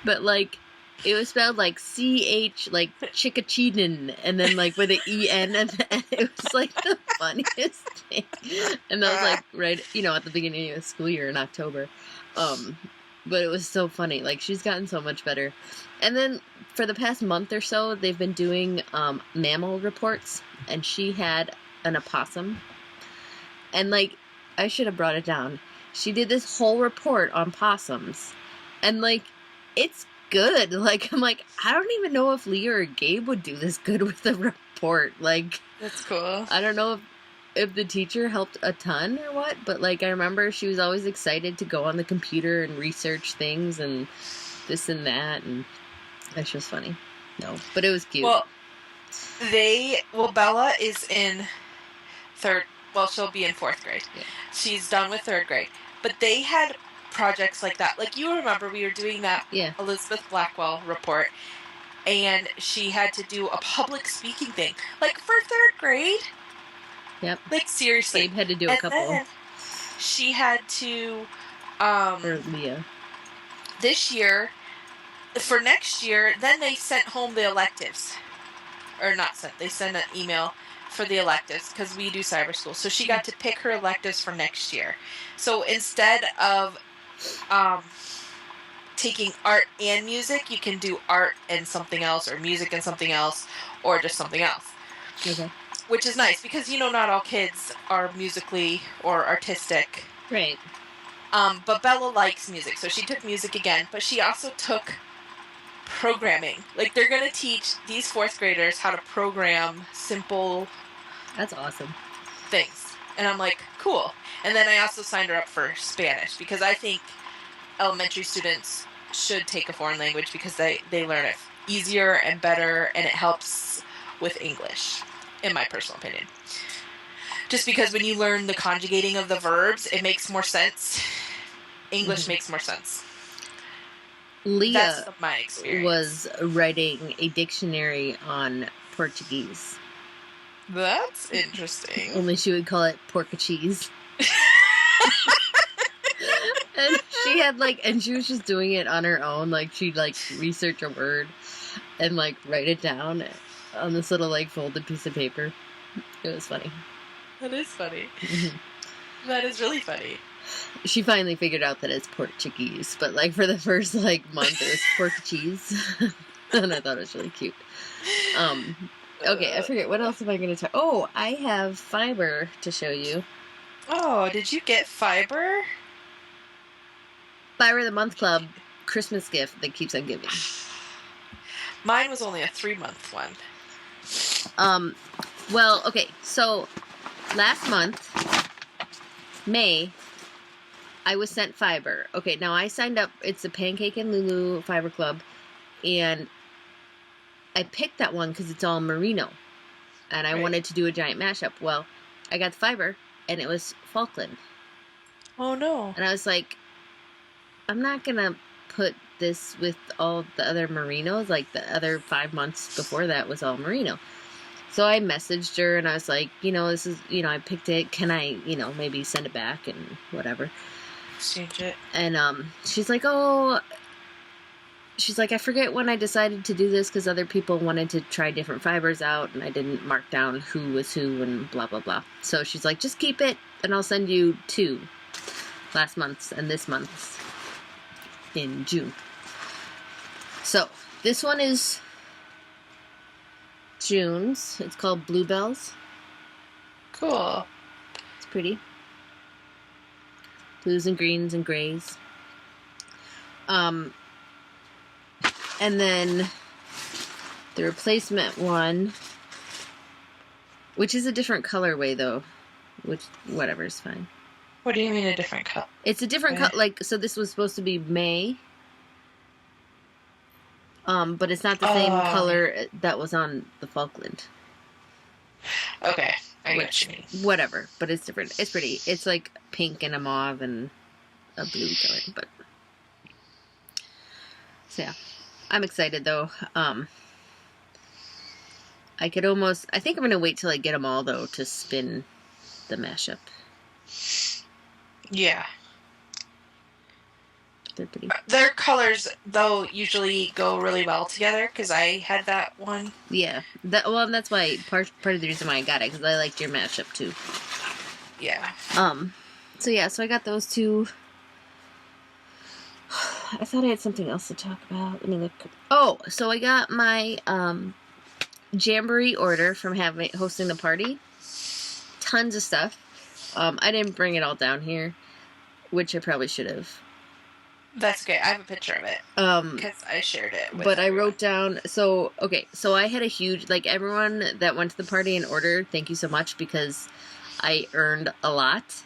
but like it was spelled like CH, like chickachinin, and then like with an EN at the end. It was like the funniest thing. And that was like right, you know, at the beginning of the school year in October. But it was so funny. Like, she's gotten so much better. And then for the past month or so, they've been doing mammal reports, and she had an opossum. And like, I should have brought it down. She did this whole report on possums, and like, it's good. Like, I'm like, I don't even know if Leah or Gabe would do this good with the report. Like, that's cool. I don't know if the teacher helped a ton or what, but like, I remember she was always excited to go on the computer and research things and this and that, and it's just funny. No, but it was cute. Well, Bella is in she'll be in 4th grade. Yeah. She's done with 3rd grade. But they had projects like that. Like, you remember we were doing that Elizabeth Blackwell report, and she had to do a public speaking thing. Like, for 3rd grade. Yep. Like, seriously. Gabe had to do a couple. Then she had to, or Leah. This year, for next year, then they sent home the electives. Or not sent, they sent an email for the electives, because we do cyber school. So she got to pick her electives for next year. So instead of taking art and music, you can do art and something else, or music and something else, or just something else. Okay. Which is nice, because, you know, not all kids are musically or artistic. Right. But Bella likes music, so she took music again, but she also took programming. Like, they're going to teach these 4th graders how to program simple... That's awesome. Things. And I'm like, cool. And then I also signed her up for Spanish, because I think elementary students should take a foreign language, because they learn it easier and better, and it helps with English, in my personal opinion. Just because when you learn the conjugating of the verbs, it makes more sense. English makes more sense. Leah That's my experience. Was writing a dictionary on Portuguese. That's interesting. Only she would call it Porkacheese. And she had and she was just doing it on her own. Like, she'd research a word and write it down on this little folded piece of paper. It was funny. That is funny. That is really funny. She finally figured out that it's Portuguese, but for the first month it was Porkacheese. And I thought it was really cute. Okay, I forget, what else am I going to talk? Oh, I have fiber to show you. Oh, did you get fiber? Fiber of the Month Club Christmas gift that keeps on giving. Mine was only a 3-month one. Well, okay, so last month, May, I was sent fiber. Okay, now I signed up, it's the Pancake and Lulu Fiber Club, and I picked that one because it's all merino, and I wanted to do a giant mashup. Well, I got the fiber, and it was Falkland. Oh, no. And I was like, I'm not going to put this with all the other merinos. The other 5 months before that was all merino. So I messaged her, and I was like, this is, I picked it. Can I, maybe send it back and whatever. Exchange it. And she's like, I forget when I decided to do this because other people wanted to try different fibers out, and I didn't mark down who was who and blah, blah, blah. So she's like, just keep it, and I'll send you 2 last month's and this month's in June. So this one is June's. It's called Bluebells. Cool. It's pretty. Blues and greens and grays. And then the replacement one, which is a different colorway though, which whatever is fine. What do you mean a different color? It's a different color. So this was supposed to be May. But it's not the same color that was on the Falkland. Okay, I get what you mean. Whatever, but it's different. It's pretty. It's like pink and a mauve and a blue color, but so yeah, I'm excited though. I think I'm gonna wait till I get them all though to spin the mashup. Yeah. They're pretty. Their colors, though, usually go really well together, because I had that one. Yeah. That's why, part of the reason why I got it, because I liked your mashup, too. Yeah. So yeah, so I got those two. I thought I had something else to talk about. Let me look. Oh, so I got my, Jamboree order from hosting the party. Tons of stuff. I didn't bring it all down here, which I probably should have. That's okay. I have a picture of it. Because I shared it with everyone. I wrote down... So I had a huge... Like, everyone that went to the party and ordered, thank you so much, because I earned a lot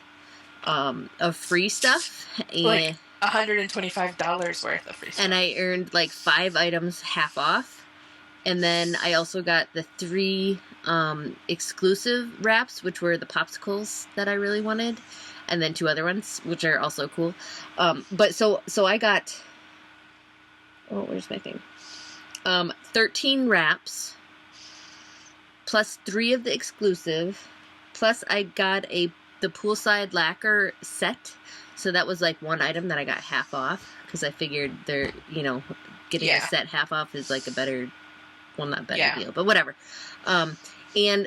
of free stuff. And, like $125 worth of free stuff. And I earned, like, 5 items half off. And then I also got the 3 exclusive wraps, which were the popsicles that I really wanted. And then 2 other ones, which are also cool. But so I got... Oh, where's my thing? 13 wraps. Plus 3 of the exclusive. Plus I got the poolside lacquer set. So that was like 1 item that I got half off. Because I figured getting a set half off is like a better... Well, not better deal, but whatever. And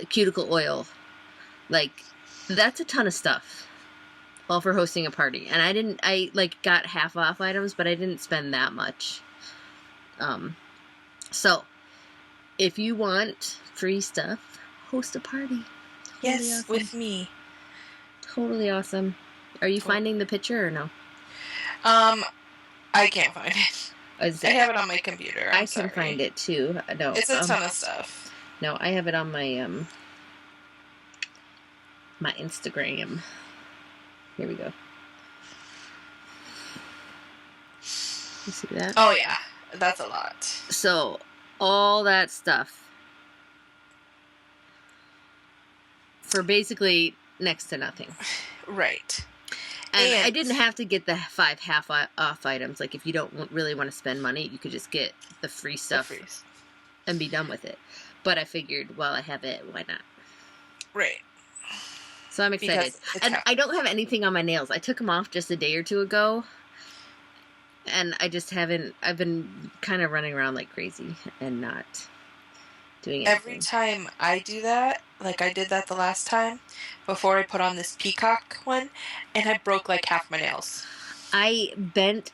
cuticle oil. Like, that's a ton of stuff. All for hosting a party. And I got half off items, but I didn't spend that much. So, if you want free stuff, host a party. Yes, awesome. With me. Totally awesome. Are you finding the picture or no? I can't find it. I have it on my computer. I can find it too. No, it's a ton of stuff. No, I have it on my my Instagram. Here we go. You see that? Oh yeah, that's a lot. So, all that stuff for basically next to nothing. Right. And I didn't have to get the 5 half off items. Like, if you don't really want to spend money, you could just get the free stuff and be done with it. But I figured, while I have it, why not? Right. So I'm excited. And I don't have anything on my nails. I took them off just a day or 2 ago. And I just haven't... I've been kind of running around like crazy and not doing anything. Every time I do that, like I did that the last time, before I put on this peacock one, and I broke like half my nails. I bent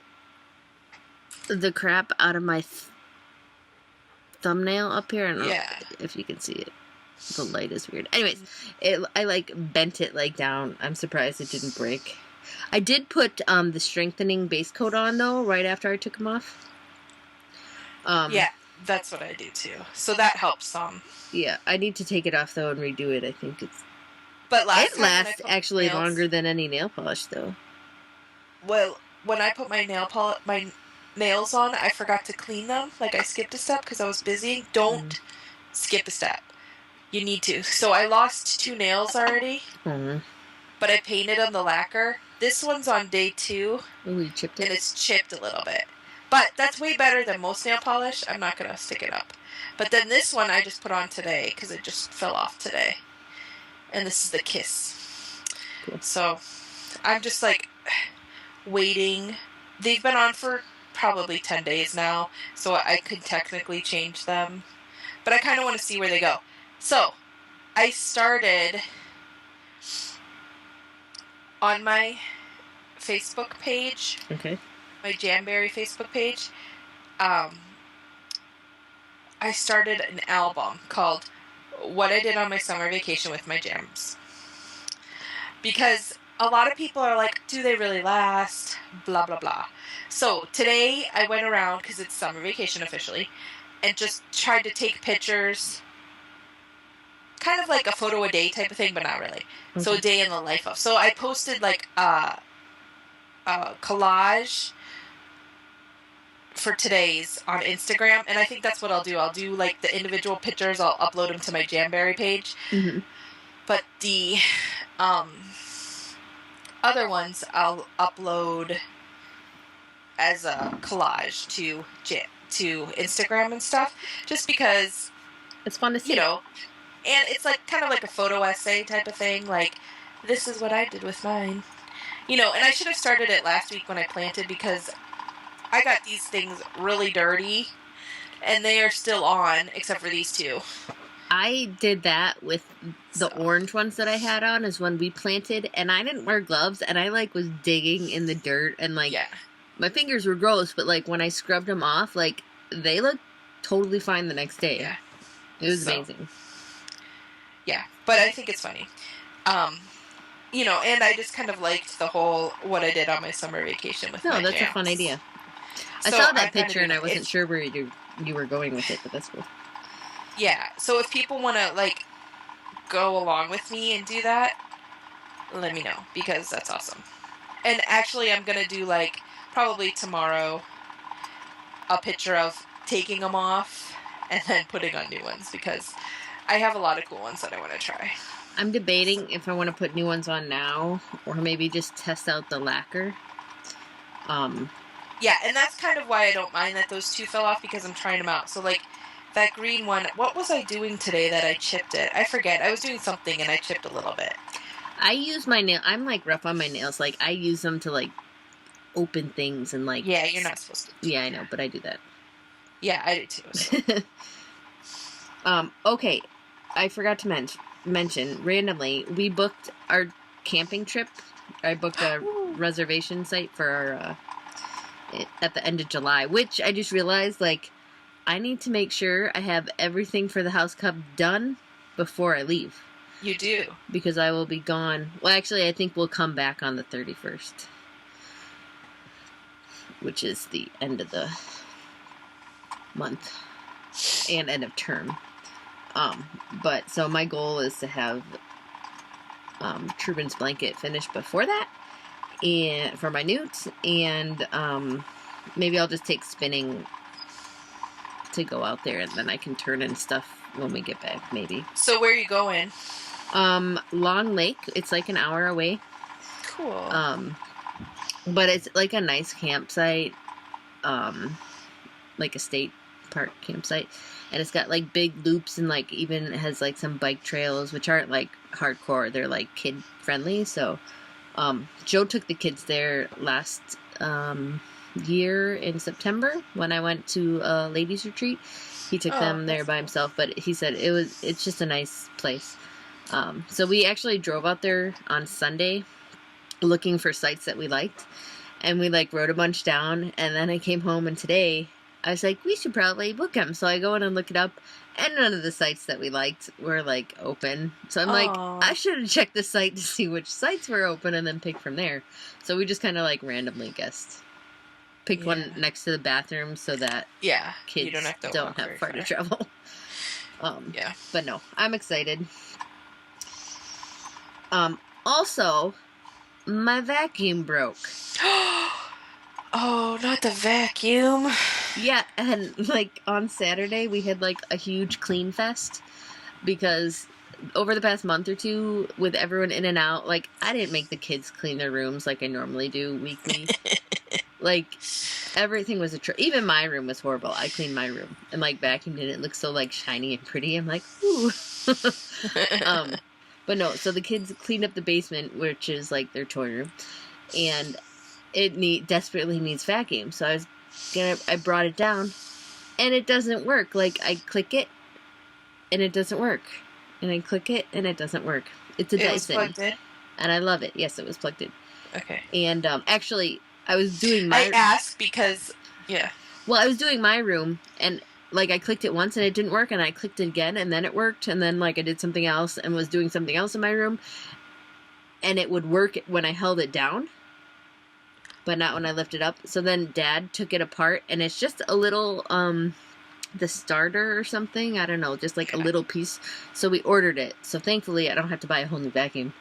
the crap out of my thumbnail up here. I don't know if you can see it. The light is weird. Anyways, I like bent it like down. I'm surprised it didn't break. I did put the strengthening base coat on though, right after I took them off. Yeah, that's what I do too. So that helps some. Yeah, I need to take it off though and redo it. I think it's... But it lasts actually longer than any nail polish though. Well, when I put my nails on, I forgot to clean them. Like, I skipped a step because I was busy. Don't skip a step. You need to. So I lost 2 nails already. But I painted them the lacquer. This one's on day 2. Oh, you chipped it? And it's chipped a little bit. But that's way better than most nail polish. I'm not going to stick it up. But then this one I just put on today because it just fell off today. And this is the Kiss. Cool. So I'm just like waiting. They've been on for probably 10 days now. So I could technically change them. But I kind of want to see where they go. So I started on my Facebook page. Okay. My Jamberry Facebook page. I started an album called What I Did on My Summer Vacation with My Jams. Because a lot of people are like, do they really last? Blah, blah, blah. So today I went around, because it's summer vacation officially, and just tried to take pictures. Kind of like a photo a day type of thing, but not really. Okay. So a day in the life of. So I posted like a collage for today's on Instagram, and I think that's what I'll do. I'll do like the individual pictures. I'll upload them to my Jamberry page. Mm-hmm. But the other ones I'll upload as a collage to Instagram and stuff, just because It's fun to see. you know, and it's like kind of like a photo essay type of thing. Like, this is what I did with mine, and I should have started it last week when I planted, because I got these things really dirty, and they are still on, except for these two. I did that with the orange ones that I had on, is when we planted, and I didn't wear gloves, and I like was digging in the dirt, and like my fingers were gross, but like when I scrubbed them off, like they looked totally fine the next day. Yeah, it was amazing. Yeah, but I think it's funny. And I just kind of liked the whole what I did on my summer vacation with my that's jams. a fun idea. So I saw that picture and I wasn't sure where you were going with it, but that's cool. Yeah, so if people want to like go along with me and do that, let me know, because that's awesome. And actually, I'm gonna do like probably tomorrow a picture of taking them off and then putting on new ones, because I have a lot of cool ones that I want to try. I'm debating if I want to put new ones on now, or maybe just test out the lacquer. Yeah, and that's kind of why I don't mind that those two fell off, because I'm trying them out. So like that green one, what was I doing today that I chipped it? I forget. I was doing something and I chipped a little bit. I use my nail. I'm like rough on my nails. Like I use them to like open things and like. Yeah, you're not supposed to. Yeah, I know, but I do that. Yeah, I do too. So. Okay, I forgot to mention randomly, we booked our camping trip. I booked a reservation site for our at the end of July, which I just realized like I need to make sure I have everything for the House Cup done before I leave. You do, because I will be gone. Well, actually, I think we'll come back on the 31st, which is the end of the month and end of term. But so my goal is to have Trubin's blanket finished before that, and for my newts, and maybe I'll just take spinning to go out there, and then I can turn in stuff when we get back, maybe. So where are you going? Long Lake. It's like an hour away. Cool. But it's like a nice campsite, like a state park campsite. And it's got like big loops, and like even has like some bike trails, which aren't like hardcore. They're like kid friendly. So, Joe took the kids there last year in September when I went to a ladies retreat. He took them there by himself, but he said it's just a nice place. So we actually drove out there on Sunday looking for sites that we liked, and we like wrote a bunch down, and then I came home, and today I was like, we should probably book them. So I go in and look it up, and none of the sites that we liked were like open. So I'm like, I should have checked the site to see which sites were open and then pick from there. So we just kind of like randomly guessed. Picked one next to the bathroom so that kids you don't have far to travel. But no, I'm excited. Also, my vacuum broke. Oh, not the vacuum. Yeah, and like on Saturday we had like a huge clean fest, because over the past month or two, with everyone in and out, like I didn't make the kids clean their rooms like I normally do weekly. Like everything was even my room was horrible. I cleaned my room and like vacuumed it. It looked so like shiny and pretty. I'm like, ooh. But no, so the kids cleaned up the basement, which is like their toy room, and it desperately needs vacuum. So I brought it down, and it doesn't work. Like I click it, and it doesn't work, and I click it, and it doesn't work. It's a Dyson, was plugged in? And I love it. Yes, it was plugged in. Okay. And actually, I was doing my. I asked because Well, I was doing my room, and like I clicked it once and it didn't work, and I clicked it again and then it worked, and then like I did something else and was doing something else in my room, and it would work when I held it down, but not when I lifted up. So then Dad took it apart, and it's just a little the starter or something, I don't know, just like a little piece. So we ordered it. So thankfully I don't have to buy a whole new vacuum.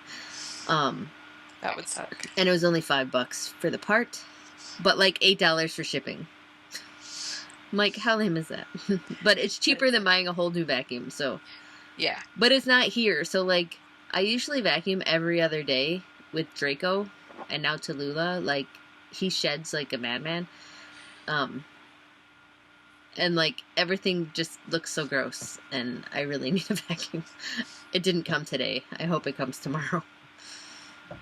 That would suck. And it was only $5 for the part, but like $8 for shipping. I'm like, how lame is that? But it's cheaper than buying a whole new vacuum, so. Yeah. But it's not here, so like, I usually vacuum every other day with Draco, and now Tallulah, like, he sheds like a madman. And like, everything just looks so gross, and I really need a vacuum. It didn't come today. I hope it comes tomorrow.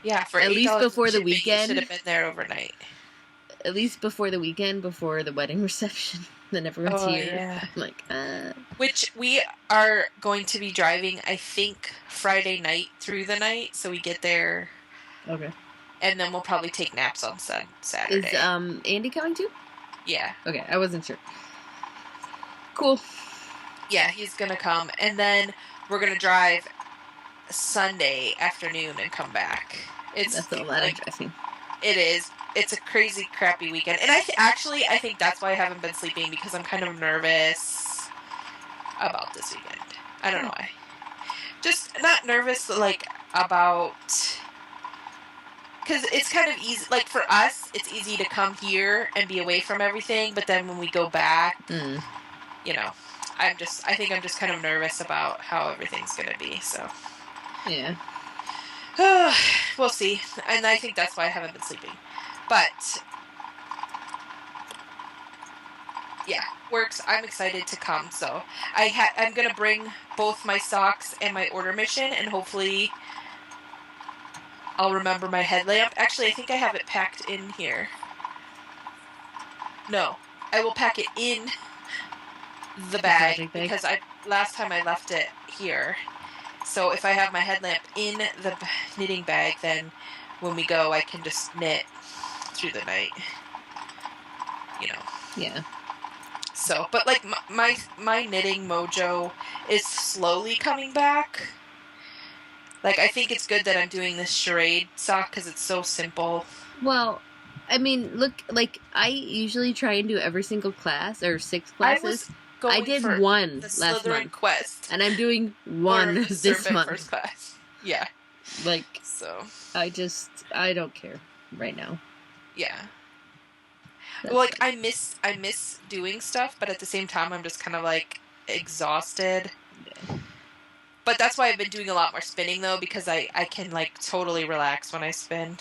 Yeah, for at least before the shipping, weekend. you should have been there overnight. At least before the weekend, before the wedding reception. Then everyone's here. Yeah. I'm like, Which we are going to be driving, I think, Friday night through the night, so we get there. Okay. And then we'll probably take naps on Saturday. Is Andy coming too? Yeah. Okay, I wasn't sure. Cool. Yeah, he's gonna come, and then we're gonna drive Sunday afternoon and come back. That's a lot of driving. It is. It's a crazy, crappy weekend, and I think that's why I haven't been sleeping, because I'm kind of nervous about this weekend. I don't know why. Just not nervous, like, about, because it's kind of easy. Like, for us, it's easy to come here and be away from everything, but then when we go back, you know, I think I'm just kind of nervous about how everything's gonna be. So. Yeah. We'll see. And I think that's why I haven't been sleeping. But yeah, works. I'm excited to come. So I'm gonna bring both my socks and my order mission, and hopefully I'll remember my headlamp. Actually, I think I have it packed in here. No, I will pack it in the bag because last time I left it here. So if I have my headlamp in the knitting bag, then when we go, I can just knit through the night. You know. Yeah. So, but like my knitting mojo is slowly coming back. Like, I think it's good that I'm doing this charade sock because it's so simple. Well, I mean, look, like, I usually try and do every single class, or 6 classes. I did one last month. Quest. And I'm doing one this month. First class. Yeah. Like, so. I don't care right now. Yeah. Well, like, I miss doing stuff, but at the same time, I'm just kind of, like, exhausted. Yeah. But that's why I've been doing a lot more spinning, though, because I can, like, totally relax when I spin.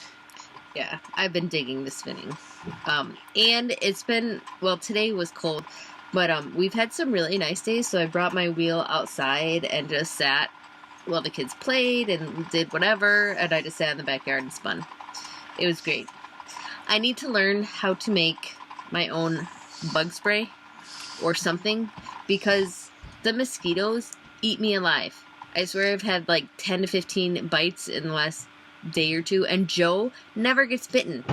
Yeah, I've been digging the spinning. And it's been, well, today was cold, but we've had some really nice days, so I brought my wheel outside and just sat while the kids played and did whatever, and I just sat in the backyard and spun. It was great. I need to learn how to make my own bug spray or something, because the mosquitoes eat me alive. I swear I've had like 10 to 15 bites in the last day or two, and Joe never gets bitten.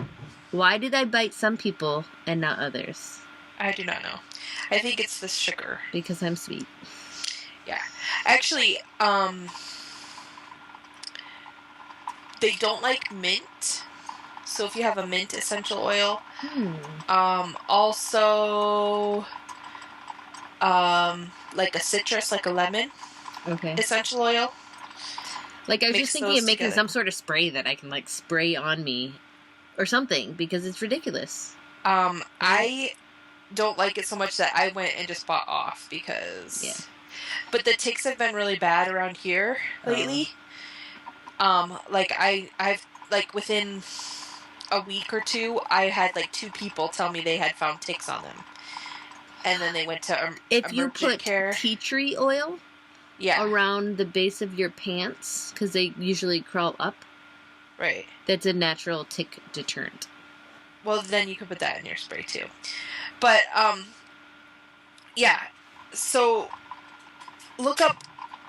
Why did I bite some people and not others? I do not know. I think it's the sugar. Because I'm sweet. Yeah. Actually, they don't like mint. So if you have a mint essential oil. Also, like a citrus, like a lemon. Okay. Essential oil. Like, I was just thinking of making some sort of spray that I can, like, spray on me. Or something, because it's ridiculous. I don't like it so much that I went and just bought off, because... Yeah. But the ticks have been really bad around here lately. Like, I've, like, within a week or two, I had, like, 2 people tell me they had found ticks on them. And then they went to if you put tea tree oil around the base of your pants, because they usually crawl up. Right. That's a natural tick deterrent. Well, then you could put that in your spray, too. But, yeah. So, look up...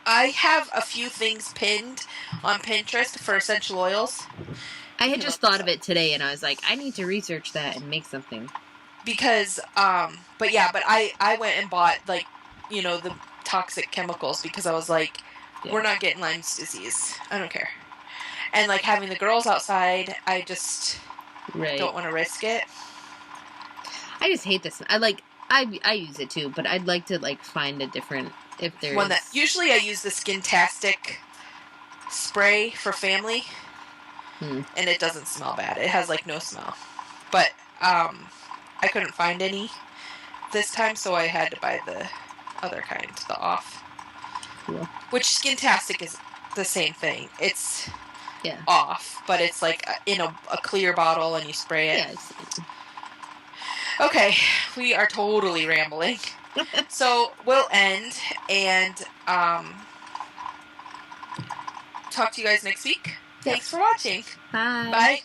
I have a few things pinned on Pinterest for essential oils. I had just thought of it today, and I was like, I need to research that and make something. Because, but yeah, but I went and bought, like, you know, the toxic chemicals, because I was like, we're not getting Lyme disease. I don't care. And, like, having the girls outside, I just don't want to risk it. I just hate this. I use it too, but I'd like to, like, find a different, if there's... One that, usually I use the Skintastic spray for family, and it doesn't smell bad. It has, like, no smell. But, I couldn't find any this time, so I had to buy the other kind, the off. Cool. Which Skintastic is the same thing. It's Yeah. off, but it's like in a clear bottle and you spray it. Yeah, I've seen it. Okay, we are totally rambling. So we'll end and talk to you guys next week. Thanks for watching. Bye. Bye.